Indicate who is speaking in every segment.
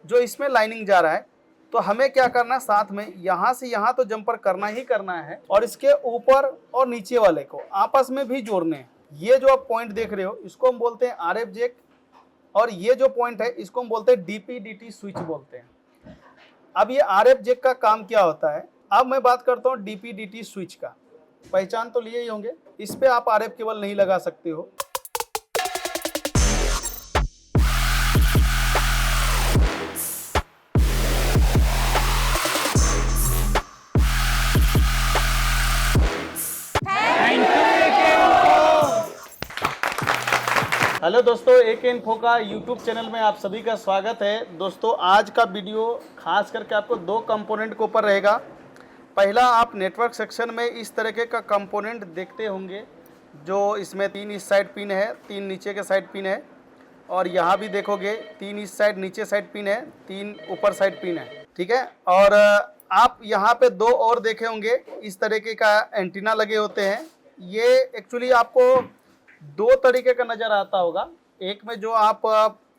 Speaker 1: जो इसमें लाइनिंग जा रहा है, तो हमें क्या करना है, साथ में यहाँ से यहाँ तो जंपर करना ही करना है और इसके ऊपर और नीचे वाले को आपस में भी जोड़ने हैं। ये जो आप पॉइंट देख रहे हो इसको हम बोलते हैं आरएफ जैक, और ये जो पॉइंट है इसको हम बोलते हैं डीपीडीटी स्विच बोलते हैं। अब ये आरएफ जैक का काम क्या होता है, अब मैं बात करता हूँ डीपीडीटी स्विच का। पहचान तो लिए ही होंगे, इस पे आप आरएफ केबल नहीं लगा सकते हो। हेलो दोस्तों, AK इन्फो का YouTube चैनल में आप सभी का स्वागत है। दोस्तों आज का वीडियो खास करके आपको दो कंपोनेंट के ऊपर रहेगा। पहला, आप नेटवर्क सेक्शन में इस तरीके का कंपोनेंट देखते होंगे, जो इसमें 3 इस साइड पिन है, 3 नीचे के साइड पिन है, और यहाँ भी देखोगे 3 इस साइड नीचे साइड पिन है, 3 ऊपर साइड पिन है, ठीक है। और आप यहाँ पे 2 और देखे होंगे, इस तरीके का एंटीना लगे होते हैं। ये एक्चुअली आपको 2 तरीके का नज़र आता होगा। एक में जो आप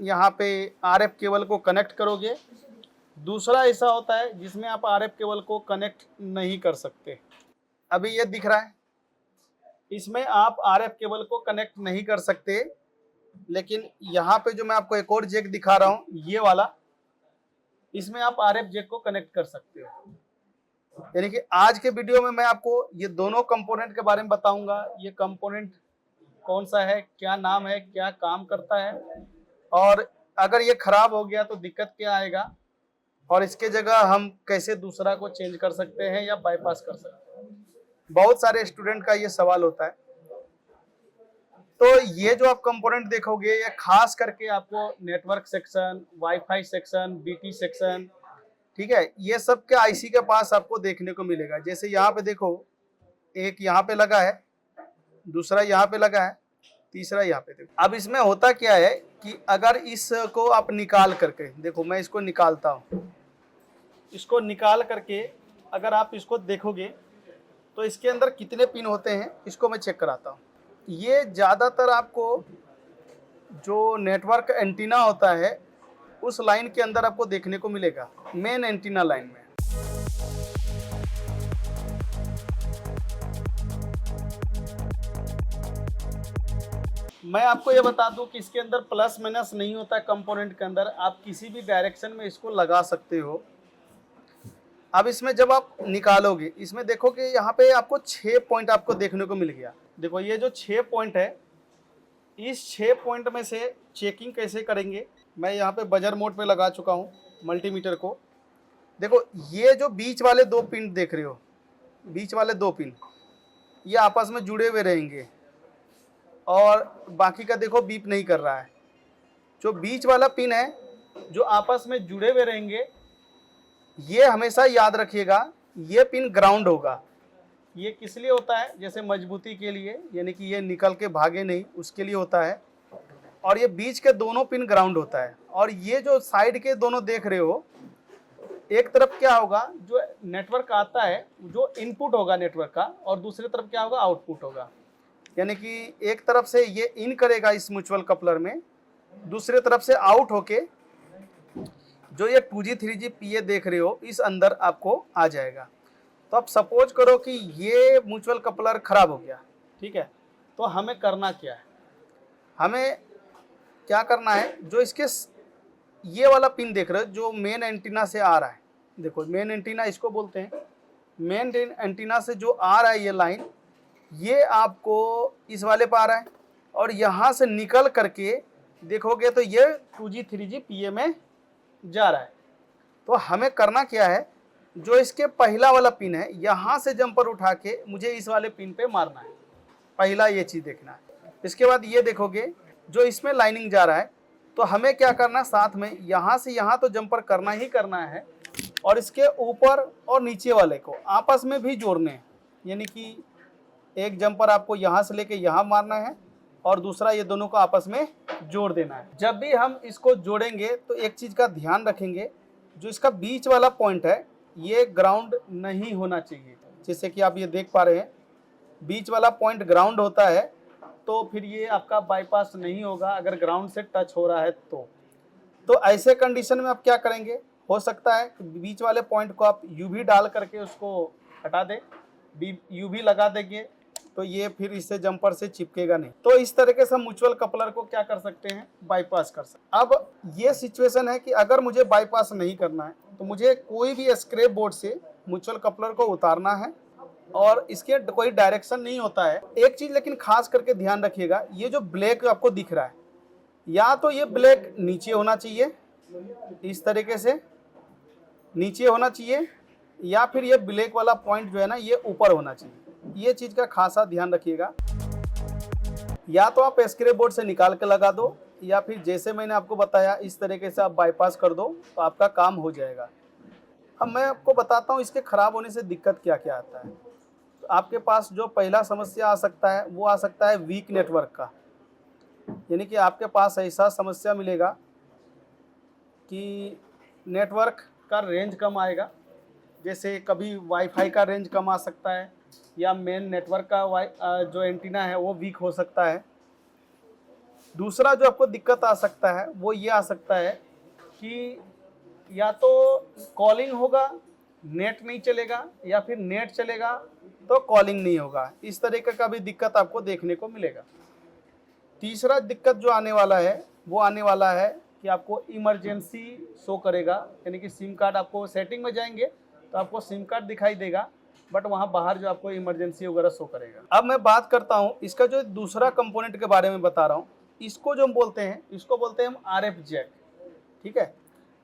Speaker 1: यहाँ पे आरएफ केबल को कनेक्ट करोगे, दूसरा ऐसा होता है जिसमें आप आरएफ केबल को कनेक्ट नहीं कर सकते। अभी ये दिख रहा है, इसमें आप आरएफ केबल को कनेक्ट नहीं कर सकते, लेकिन यहाँ पे जो मैं आपको एक और जैक दिखा रहा हूँ, ये वाला, इसमें आप आरएफ जैक को कनेक्ट कर सकते हो। यानी कि आज के वीडियो में मैं आपको ये दोनों कंपोनेंट के बारे में बताऊंगा। ये कंपोनेंट कौन सा है, क्या नाम है, क्या काम करता है, और अगर ये खराब हो गया तो दिक्कत क्या आएगा, और इसके जगह हम कैसे दूसरा को चेंज कर सकते हैं या बाईपास कर सकते हैं। बहुत सारे स्टूडेंट का ये सवाल होता है। तो ये जो आप कंपोनेंट देखोगे, ये खास करके आपको network section, wifi section, BT section, ठीक है, ये सब के आईसी के पास आपको देखने को मिलेगा। जैसे यहाँ पे देखो, एक यहाँ पे लगा है, दूसरा यहाँ पे लगा है, तीसरा यहाँ पे देखो। अब इसमें होता क्या है कि अगर इसको आप निकाल करके देखो, मैं इसको निकालता हूँ, इसको निकाल करके अगर आप इसको देखोगे तो इसके अंदर कितने पिन होते हैं, इसको मैं चेक कराता हूँ। ये ज़्यादातर आपको जो नेटवर्क एंटीना होता है उस लाइन के अंदर आपको देखने को मिलेगा, मेन एंटीना लाइन में। मैं आपको ये बता दूं कि इसके अंदर प्लस माइनस नहीं होता है। कंपोनेंट के अंदर आप किसी भी डायरेक्शन में इसको लगा सकते हो। अब इसमें जब आप निकालोगे, इसमें देखोगे यहाँ पे आपको 6 पॉइंट आपको देखने को मिल गया। देखो ये जो 6 पॉइंट है, इस 6 पॉइंट में से चेकिंग कैसे करेंगे, मैं यहाँ पे बजर मोड पे लगा चुका हूँ मल्टीमीटर को। देखो ये जो बीच वाले 2 पिन देख रहे हो, बीच वाले 2 पिन ये आपस में जुड़े हुए रहेंगे, और बाकी का देखो बीप नहीं कर रहा है। जो बीच वाला पिन है जो आपस में जुड़े हुए रहेंगे, ये हमेशा याद रखिएगा, ये पिन ग्राउंड होगा। ये किस लिए होता है, जैसे मजबूती के लिए, यानी कि ये निकल के भागे नहीं, उसके लिए होता है। और ये बीच के दोनों पिन ग्राउंड होता है। और ये जो साइड के दोनों देख रहे हो, एक तरफ क्या होगा, जो नेटवर्क आता है जो इनपुट होगा नेटवर्क का, और दूसरी तरफ क्या होगा, आउटपुट होगा। यानी कि एक तरफ से ये इन करेगा इस म्यूचुअल कपलर में, दूसरे तरफ से आउट होके जो ये 2G 3G PA देख रहे हो, इस अंदर आपको आ जाएगा। तो अब सपोज करो कि ये म्यूचुअल कपलर खराब हो गया, ठीक है, तो हमें करना क्या है, हमें क्या करना है, जो इसके ये वाला पिन देख रहे हो जो मेन एंटीना से आ रहा है, देखो मेन एंटीना इसको बोलते हैं। मेन एंटीना से जो आ रहा है ये लाइन, ये आपको इस वाले पर आ रहा है, और यहाँ से निकल करके देखोगे तो ये 2G 3G PA में जा रहा है। तो हमें करना क्या है, जो इसके पहला वाला पिन है, यहाँ से जंपर उठा के मुझे इस वाले पिन पे मारना है। पहला ये चीज़ देखना है। इसके बाद ये देखोगे जो इसमें लाइनिंग जा रहा है, तो हमें क्या करना है, साथ में यहाँ से यहाँ तो जंपर करना ही करना है, और इसके ऊपर और नीचे वाले को आपस में भी जोड़ने हैं। यानी कि एक जंपर आपको यहाँ से लेके यहाँ मारना है, और दूसरा ये दोनों को आपस में जोड़ देना है। जब भी हम इसको जोड़ेंगे तो एक चीज़ का ध्यान रखेंगे, जो इसका बीच वाला पॉइंट है ये ग्राउंड नहीं होना चाहिए। जैसे कि आप ये देख पा रहे हैं, बीच वाला पॉइंट ग्राउंड होता है, तो फिर ये आपका बाईपास नहीं होगा अगर ग्राउंड से टच हो रहा है। तो तो ऐसे कंडीशन में आप क्या करेंगे, हो सकता है कि बीच वाले पॉइंट को आप यूवी डाल करके उसको हटा दें, यूवी लगा देंगे तो ये फिर इससे जंपर से चिपकेगा नहीं। तो इस तरीके से हम म्यूचुअल कपलर को क्या कर सकते हैं, बाईपास कर सकते हैं। अब ये सिचुएशन है कि अगर मुझे बाईपास नहीं करना है तो मुझे कोई भी स्क्रैप बोर्ड से म्यूचुअल कपलर को उतारना है और इसके कोई डायरेक्शन नहीं होता है। एक चीज लेकिन खास करके ध्यान रखिएगा, ये जो ब्लैक आपको दिख रहा है, या तो ये ब्लैक नीचे होना चाहिए, इस तरीके से नीचे होना चाहिए, या फिर ये ब्लैक वाला पॉइंट जो है ना ये ऊपर होना चाहिए। ये चीज का खासा ध्यान रखिएगा। या तो आप स्क्रैप बोर्ड से निकाल के लगा दो, या फिर जैसे मैंने आपको बताया इस तरीके से आप बाईपास कर दो तो आपका काम हो जाएगा। अब मैं आपको बताता हूँ इसके खराब होने से दिक्कत क्या क्या आता है। तो आपके पास जो पहला समस्या आ सकता है वो आ सकता है वीक नेटवर्क का, यानी कि आपके पास ऐसा समस्या मिलेगा कि नेटवर्क का रेंज कम आएगा। जैसे कभी वाईफाई का रेंज कम आ सकता है, या मेन नेटवर्क का जो एंटीना है वो वीक हो सकता है। दूसरा जो आपको दिक्कत आ सकता है वो ये आ सकता है कि या तो कॉलिंग होगा, नेट नहीं चलेगा, या फिर नेट चलेगा तो कॉलिंग नहीं होगा। इस तरीके का भी दिक्कत आपको देखने को मिलेगा। तीसरा दिक्कत जो आने वाला है वो आने वाला है कि आपको इमरजेंसी शो करेगा, यानी कि सिम कार्ड, आपको सेटिंग में जाएंगे तो आपको सिम कार्ड दिखाई देगा, बट वहाँ बाहर जो आपको इमरजेंसी वगैरह शो करेगा। अब मैं बात करता हूँ इसका जो दूसरा कंपोनेंट के बारे में बता रहा हूँ, इसको जो हम बोलते हैं, इसको बोलते हैं हम RF जैक, ठीक है,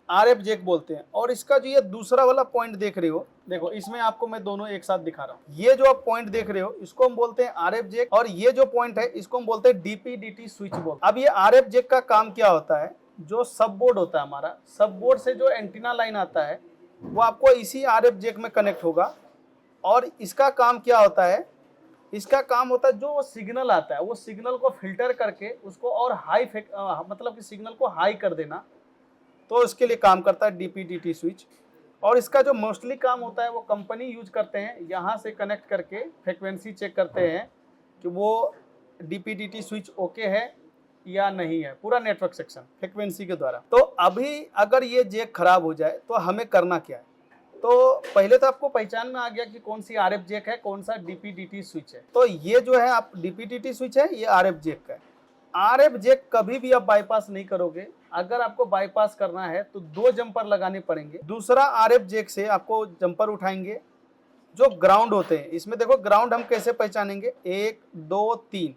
Speaker 1: RF जैक बोलते हैं। और इसका जो ये दूसरा वाला पॉइंट देख रहे हो, देखो इसमें आपको मैं दोनों एक साथ दिखा रहा हूँ। ये जो आप पॉइंट देख रहे हो इसको हम बोलते हैं RF जैक, और ये जो पॉइंट है इसको हम बोलते हैं DP/DT स्विच बोर्ड। अब ये RF जैक का काम क्या होता है, जो सब बोर्ड होता है हमारा, सब बोर्ड से जो एंटीना लाइन आता है वो आपको इसी RF जैक में कनेक्ट होगा। और इसका काम क्या होता है, इसका काम होता है जो सिग्नल आता है वो सिग्नल को फिल्टर करके उसको और हाई मतलब कि सिग्नल को हाई कर देना, तो इसके लिए काम करता है DP/DT स्विच। और इसका जो मोस्टली काम होता है वो कंपनी यूज करते हैं, यहाँ से कनेक्ट करके फ्रिक्वेंसी चेक करते हैं कि वो DP/DT स्विच ओके है या नहीं है, पूरा नेटवर्क सेक्शन फ्रिक्वेंसी के द्वारा। तो अभी अगर ये जैक खराब हो जाए तो हमें करना क्या है, तो पहले तो आपको पहचान में आ गया कि कौन सी RF जैक है, कौन सा DP/DT स्विच है। तो ये जो है आप DP/DT स्विच है, ये RF जैक का है। RF जैक कभी भी आप बाईपास नहीं करोगे। अगर आपको बाईपास करना है तो 2 जंपर लगाने पड़ेंगे। दूसरा RF जैक से आपको जंपर उठाएंगे जो ग्राउंड होते हैं। इसमें देखो ग्राउंड हम कैसे पहचानेंगे, 1 2 3।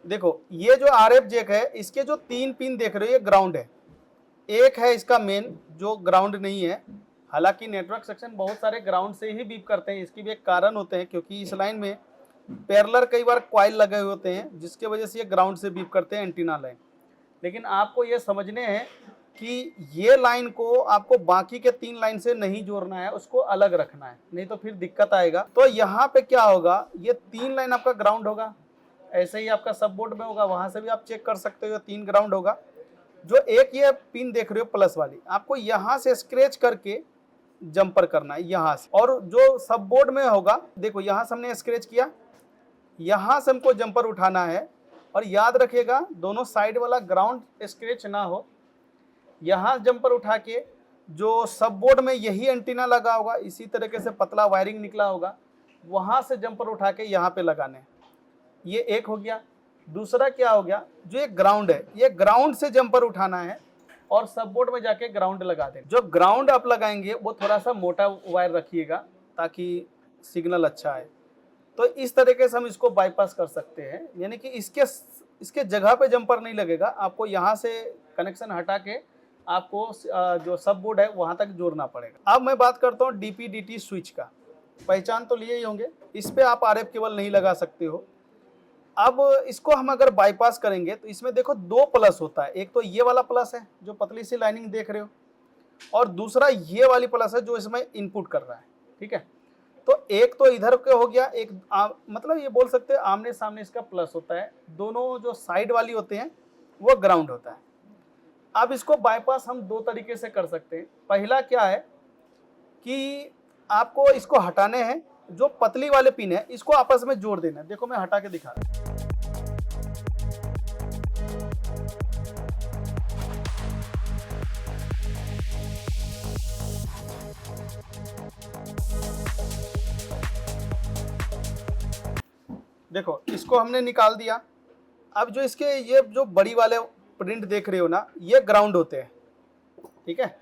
Speaker 1: देखो ये जो RF जैक है इसके जो 3 पिन देख रहे हो ये ग्राउंड है। एक है इसका मेन जो ग्राउंड नहीं है। हालांकि नेटवर्क सेक्शन बहुत सारे ग्राउंड से ही बीप करते हैं, इसकी भी एक कारण होते हैं, क्योंकि इस लाइन में पैरेलल कई बार कॉइल लगे हुए होते हैं जिसके वजह से ये ग्राउंड से बीप करते हैं एंटीना लाइन। लेकिन आपको ये समझने हैं कि ये लाइन को आपको बाकी के 3 लाइन से नहीं जोड़ना है, उसको अलग रखना है, नहीं तो फिर दिक्कत आएगा। तो यहाँ पे क्या होगा, ये 3 लाइन आपका ग्राउंड होगा, ऐसे ही आपका सब बोर्ड में होगा, वहां से भी आप चेक कर सकते हो, 3 ग्राउंड होगा। जो एक ये पिन देख रहे हो प्लस वाली, आपको यहाँ से स्क्रैच करके जंपर करना है यहाँ से। और जो सब बोर्ड में होगा, देखो यहाँ से हमने स्क्रैच किया, यहाँ से हमको जंपर उठाना है। और याद रखिएगा दोनों साइड वाला ग्राउंड स्क्रैच ना हो। यहाँ जंपर उठा के जो सब बोर्ड में यही एंटीना लगा होगा, इसी तरीके से पतला वायरिंग निकला होगा, वहाँ से जंपर उठा के यहाँ पे लगाने। ये एक हो गया। दूसरा क्या हो गया, जो ये ग्राउंड है, ये ग्राउंड से जंपर उठाना है और सब बोर्ड में जाके ग्राउंड लगा दें। जो ग्राउंड आप लगाएंगे वो थोड़ा सा मोटा वायर रखिएगा ताकि सिग्नल अच्छा आए। तो इस तरीके से हम इसको बाईपास कर सकते हैं, यानी कि इसके जगह पे जंपर नहीं लगेगा, आपको यहाँ से कनेक्शन हटा के आपको जो सब बोर्ड है वहाँ तक जोड़ना पड़ेगा। अब मैं बात करता हूँ DP/DT स्विच का। पहचान तो लिए ही होंगे, इस पर आप RF केबल नहीं लगा सकते हो। अब इसको हम अगर बाईपास करेंगे तो इसमें देखो 2 प्लस होता है। एक तो ये वाला प्लस है जो पतली सी लाइनिंग देख रहे हो, और दूसरा ये वाली प्लस है जो इसमें इनपुट कर रहा है, ठीक है। तो एक तो इधर के हो गया, एक मतलब ये बोल सकते हैं आमने सामने इसका प्लस होता है, दोनों जो साइड वाली होते हैं वो ग्राउंड होता है। अब इसको बाईपास हम 2 तरीके से कर सकते हैं। पहला क्या है कि आपको इसको हटाने हैं, जो पतली वाले पिन है इसको आपस में जोड़ देना है। देखो मैं हटा के दिखा रहा हूं। देखो इसको हमने निकाल दिया। अब जो इसके ये जो बड़ी वाले प्रिंट देख रहे हो ना, ये ग्राउंड होते हैं, ठीक है।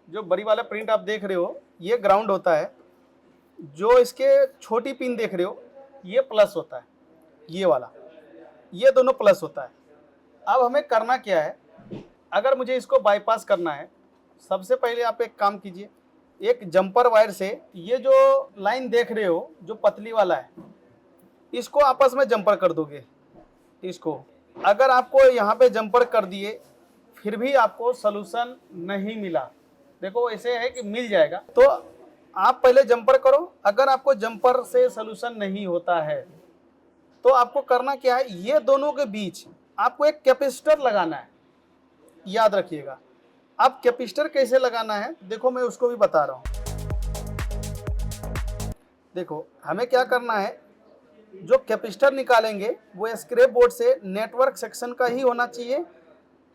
Speaker 1: जो बड़ी वाला प्रिंट आप देख रहे हो ये ग्राउंड होता है, जो इसके छोटी पिन देख रहे हो ये प्लस होता है, ये वाला, ये दोनों प्लस होता है। अब हमें करना क्या है, अगर मुझे इसको बाईपास करना है, सबसे पहले आप एक काम कीजिए, एक जंपर वायर से ये जो लाइन देख रहे हो जो पतली वाला है, इसको आपस में जंपर कर दोगे इसको। अगर आपको यहाँ पे जंपर कर दिए फिर भी आपको सलूशन नहीं मिला, देखो ऐसे है कि मिल जाएगा, तो आप पहले जंपर करो। अगर आपको जंपर से सलूशन नहीं होता है तो आपको करना क्या है, ये दोनों के बीच आपको एक कैपेसिटर लगाना है, याद रखिएगा। अब कैपेसिटर कैसे लगाना है देखो, मैं उसको भी बता रहा हूँ। देखो हमें क्या करना है, जो कैपेसिटर निकालेंगे वो स्क्रैप बोर्ड से नेटवर्क सेक्शन का ही होना चाहिए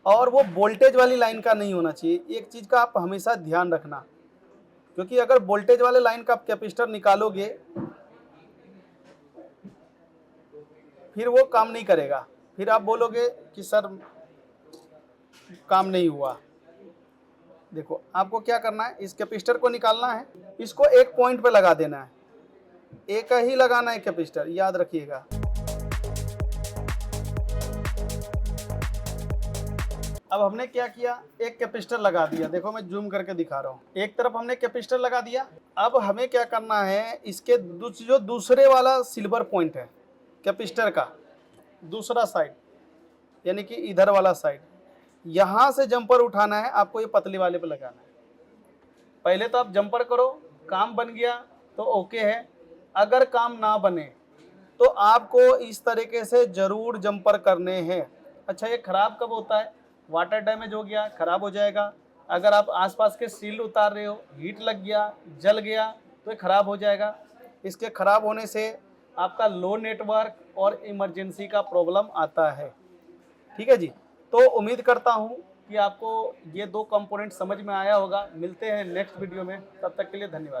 Speaker 1: और वो वोल्टेज वाली लाइन का नहीं होना चाहिए। एक चीज़ का आप हमेशा ध्यान रखना, क्योंकि अगर वोल्टेज वाले लाइन का आप कैपेसिटर निकालोगे फिर वो काम नहीं करेगा, फिर आप बोलोगे कि सर काम नहीं हुआ। देखो आपको क्या करना है, इस कैपेसिटर को निकालना है, इसको एक पॉइंट पे लगा देना है, एक ही लगाना है कैपेसिटर, याद रखिएगा। अब हमने क्या किया, एक कैपेसिटर लगा दिया, देखो मैं जूम करके दिखा रहा हूँ। एक तरफ हमने कैपेसिटर लगा दिया। अब हमें क्या करना है, इसके जो दूसरे वाला सिल्वर पॉइंट है कैपेसिटर का दूसरा साइड, यानी कि इधर वाला साइड, यहाँ से जंपर उठाना है आपको, ये पतली वाले पे लगाना है। पहले तो आप जंपर करो, काम बन गया तो ओके है, अगर काम ना बने तो आपको इस तरीके से ज़रूर जंपर करने हैं। अच्छा ये ख़राब कब होता है, वाटर डैमेज हो गया ख़राब हो जाएगा, अगर आप आसपास के सील उतार रहे हो, हीट लग गया, जल गया तो ये ख़राब हो जाएगा। इसके ख़राब होने से आपका लो नेटवर्क और इमरजेंसी का प्रॉब्लम आता है, ठीक है जी। तो उम्मीद करता हूँ कि आपको ये दो कंपोनेंट समझ में आया होगा। मिलते हैं नेक्स्ट वीडियो में, तब तक के लिए धन्यवाद।